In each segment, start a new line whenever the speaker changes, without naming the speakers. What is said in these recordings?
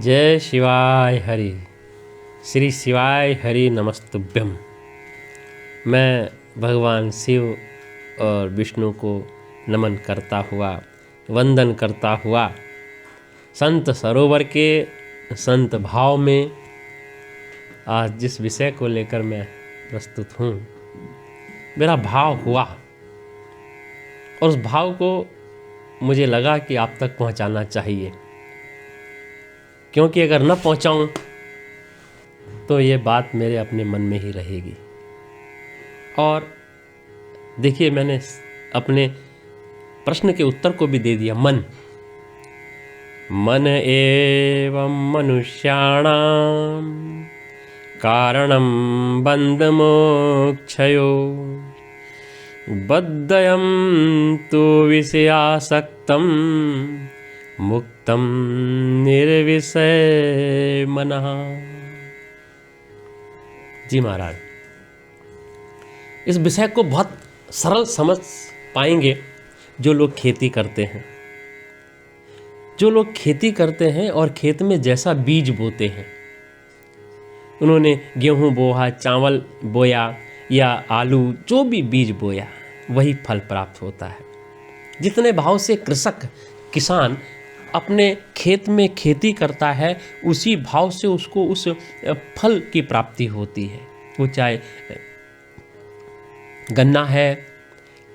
जय शिवाय हरि। श्री शिवाय हरि नमस्तुभ्यम। मैं भगवान शिव और विष्णु को नमन करता हुआ, वंदन करता हुआ संत सरोवर के संत भाव में आज जिस विषय को लेकर मैं प्रस्तुत हूँ, मेरा भाव हुआ और उस भाव को मुझे लगा कि आप तक पहुँचाना चाहिए, क्योंकि अगर न पहुँचाऊँ तो ये बात मेरे अपने मन में ही रहेगी। और देखिए, मैंने अपने प्रश्न के उत्तर को भी दे दिया। मन एवं मनुष्याणां कारणं बन्धमोक्षयो बद्धयं तु विषयासक्तं मुक्तं निर्विषय मनः। जी महाराज, इस विषय को बहुत सरल समझ पाएंगे जो लोग खेती करते हैं। जो लोग खेती करते हैं और खेत में जैसा बीज बोते हैं, उन्होंने गेहूं बोया, चावल बोया या आलू, जो भी बीज बोया वही फल प्राप्त होता है। जितने भाव से किसान अपने खेत में खेती करता है, उसी भाव से उसको उस फल की प्राप्ति होती है। वो चाहे गन्ना है,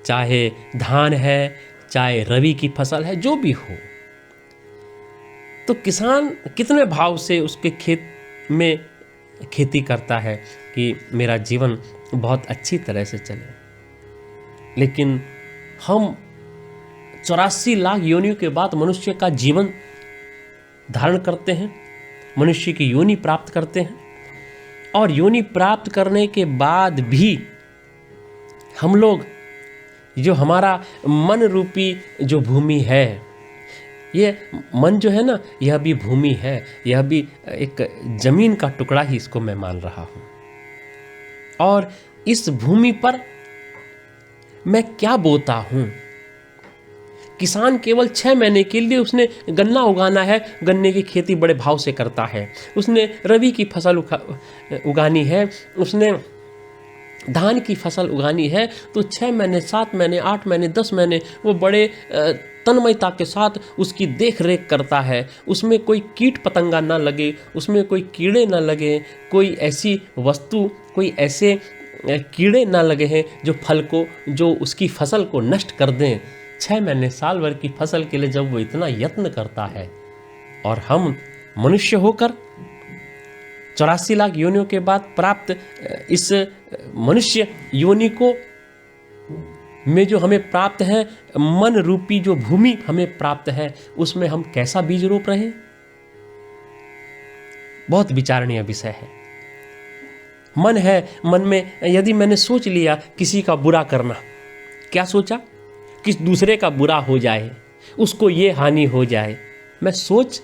चाहे धान है, चाहे रबी की फसल है, जो भी हो। तो किसान कितने भाव से उसके खेत में खेती करता है कि मेरा जीवन बहुत अच्छी तरह से चले। लेकिन हम 84 लाख योनियों के बाद मनुष्य का जीवन धारण करते हैं, मनुष्य की योनि प्राप्त करते हैं, और योनि प्राप्त करने के बाद भी हम लोग, जो हमारा मन रूपी जो भूमि है, ये मन जो है ना, यह भी भूमि है, यह भी एक जमीन का टुकड़ा ही इसको मैं मान रहा हूँ। और इस भूमि पर मैं क्या बोता हूँ? किसान केवल 6 महीने के लिए उसने गन्ना उगाना है, गन्ने की खेती बड़े भाव से करता है। उसने रबी की फसल उगानी है, उसने धान की फसल उगानी है, तो 6 महीने, 7 महीने, 8 महीने, 10 महीने वो बड़े तन्मयता के साथ उसकी देख रेख करता है। उसमें कोई कीट पतंगा ना लगे, उसमें कोई कीड़े ना लगे, कोई ऐसी वस्तु, कोई ऐसे कीड़े ना लगे हैं जो उसकी फसल को नष्ट कर दें। 6 महीने, साल भर की फसल के लिए जब वो इतना यत्न करता है, और हम मनुष्य होकर 84 लाख योनियों के बाद प्राप्त इस मनुष्य योनि को में जो हमें प्राप्त है, मन रूपी जो भूमि हमें प्राप्त है, उसमें हम कैसा बीज रोप रहे हैं? बहुत विचारणीय विषय है। मन है, मन में यदि मैंने सोच लिया किसी का बुरा करना, क्या सोचा? कि दूसरे का बुरा हो जाए, उसको ये हानि हो जाए। मैं सोच,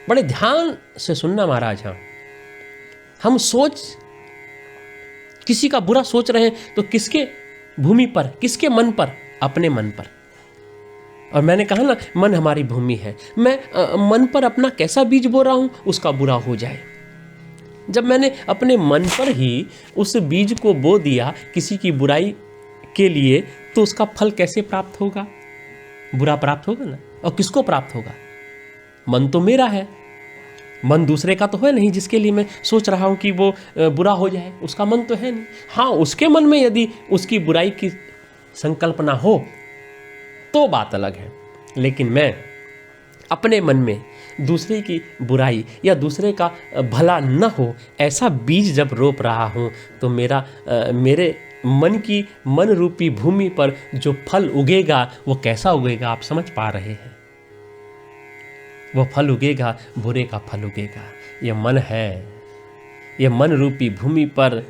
बड़े ध्यान से सुनना महाराज, हाँ, हम सोच किसी का बुरा सोच रहे हैं तो किसके भूमि पर, किसके मन पर? अपने मन पर। और मैंने कहा ना, मन हमारी भूमि है। मैं मन पर अपना कैसा बीज बो रहा हूं, उसका बुरा हो जाए। जब मैंने अपने मन पर ही उस बीज को बो दिया किसी की बुराई के लिए, तो उसका फल कैसे प्राप्त होगा? बुरा प्राप्त होगा ना। और किसको प्राप्त होगा? मन तो मेरा है, मन दूसरे का तो है नहीं, जिसके लिए मैं सोच रहा हूं कि वो बुरा हो जाए, उसका मन तो है नहीं। हाँ, उसके मन में यदि उसकी बुराई की संकल्पना हो तो बात अलग है। लेकिन मैं अपने मन में दूसरे की बुराई या दूसरे का भला न हो, ऐसा बीज जब रोप रहा हूं, तो मेरे मन रूपी भूमि पर जो फल उगेगा, वो कैसा उगेगा? आप समझ पा रहे हैं? वो फल उगेगा, बुरे का फल उगेगा। ये मन है, ये मन रूपी भूमि पर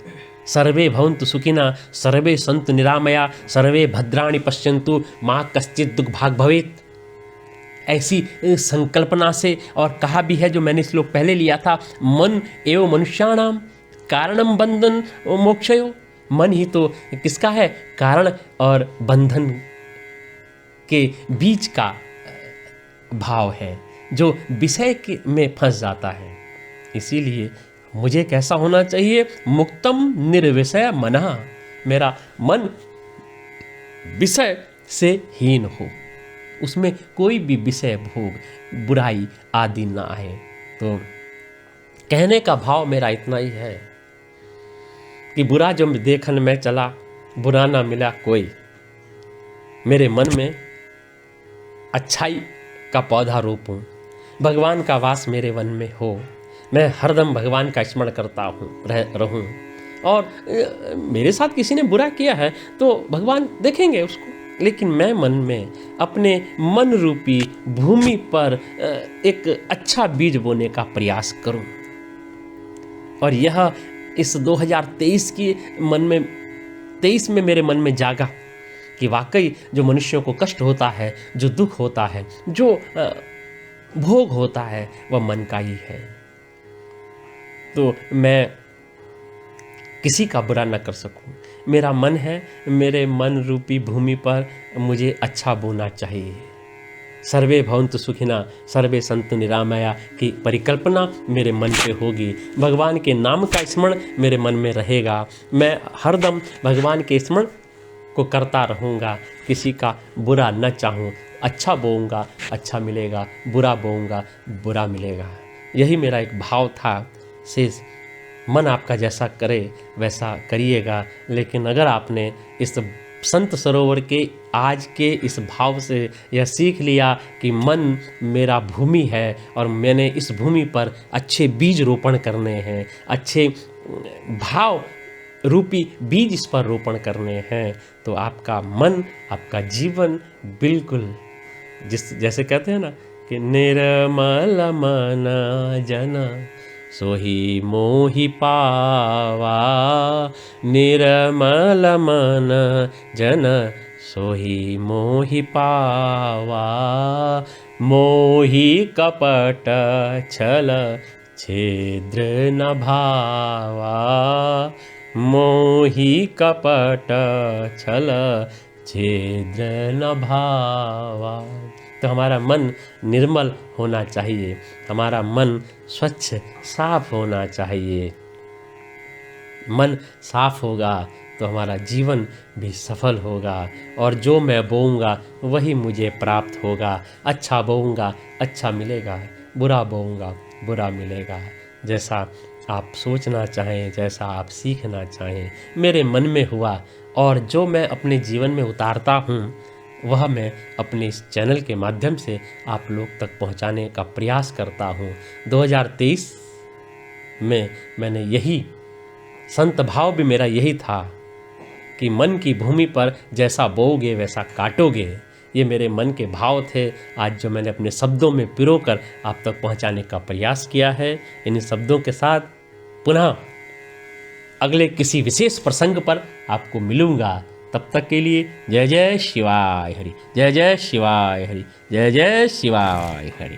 सर्वे भवन्तु सुखिनः, सर्वे सन्तु निरामया, सर्वे भद्राणि पश्यन्तु, मा कश्चित् दुर्भाग् भवेत्। ऐसी संकल्पना से, और कहा भी है, जो मैंने श्लोक पहले लिया था, मन एवं मनुष्याणां कारणं बंधन मोक्षयो। मन ही तो किसका है? कारण और बंधन के बीच का भाव है। जो विषय में फंस जाता है। इसीलिए मुझे कैसा होना चाहिए? मुक्तम निर्विषय मनः, मेरा मन विषय से हीन हो, उसमें कोई भी विषय भोग बुराई आदि ना आए। तो कहने का भाव मेरा इतना ही है कि बुरा जो देखन में चला, बुरा ना मिला कोई, मेरे मन में अच्छाई का पौधा रोपूं, भगवान का वास मेरे मन में हो, मैं हरदम भगवान का स्मरण करता हूँ रहूँ। और मेरे साथ किसी ने बुरा किया है तो भगवान देखेंगे उसको, लेकिन मैं मन में अपने मन रूपी भूमि पर एक अच्छा बीज बोने का प्रयास करूं। और यह इस 2023 की मन में 23 में मेरे मन में जागा कि वाकई जो मनुष्यों को कष्ट होता है, जो दुख होता है, जो भोग होता है, वह मन का ही है। तो मैं किसी का बुरा न कर सकूं। मेरा मन है, मेरे मन रूपी भूमि पर मुझे अच्छा बोना चाहिए। सर्वे भवन्तु सुखिना सर्वे सन्तु निरामया की परिकल्पना मेरे मन पे होगी। भगवान के नाम का स्मरण मेरे मन में रहेगा। मैं हरदम भगवान के स्मरण को करता रहूँगा, किसी का बुरा न चाहूँ। अच्छा बोऊँगा अच्छा मिलेगा, बुरा बोऊँगा बुरा मिलेगा। यही मेरा एक भाव था। शेष मन आपका जैसा करे वैसा करिएगा, लेकिन अगर आपने इस संत सरोवर के आज के इस भाव से यह सीख लिया कि मन मेरा भूमि है और मैंने इस भूमि पर अच्छे बीज रोपण करने हैं, अच्छे भाव रूपी बीज इस पर रोपण करने हैं, तो आपका मन, आपका जीवन बिल्कुल जैसे कहते हैं ना कि निर्मल मन जन सोही मोहि पावा, निर्मल मन जन सोही मोहि पावा, मोहि कपट छल छिद्र न भावा, मोहि कपट छल छिद्र न भावा। तो हमारा मन निर्मल होना चाहिए, हमारा मन स्वच्छ साफ होना चाहिए। मन साफ होगा तो हमारा जीवन भी सफल होगा, और जो मैं बोऊंगा वही मुझे प्राप्त होगा। अच्छा बोऊंगा अच्छा मिलेगा, बुरा बोऊंगा बुरा मिलेगा। जैसा आप सोचना चाहें, जैसा आप सीखना चाहें, मेरे मन में हुआ, और जो मैं अपने जीवन में उतारता हूँ वह मैं अपने इस चैनल के माध्यम से आप लोग तक पहुंचाने का प्रयास करता हूं। 2023 में मैंने यही संत भाव भी मेरा यही था कि मन की भूमि पर जैसा बोओगे वैसा काटोगे। ये मेरे मन के भाव थे, आज जो मैंने अपने शब्दों में पिरोकर आप तक पहुंचाने का प्रयास किया है। इन शब्दों के साथ पुनः अगले किसी विशेष प्रसंग पर आपको मिलूंगा। तब तक के लिए जय जय शिवाय हरि, जय जय शिवाय हरि, जय जय शिवाय हरि।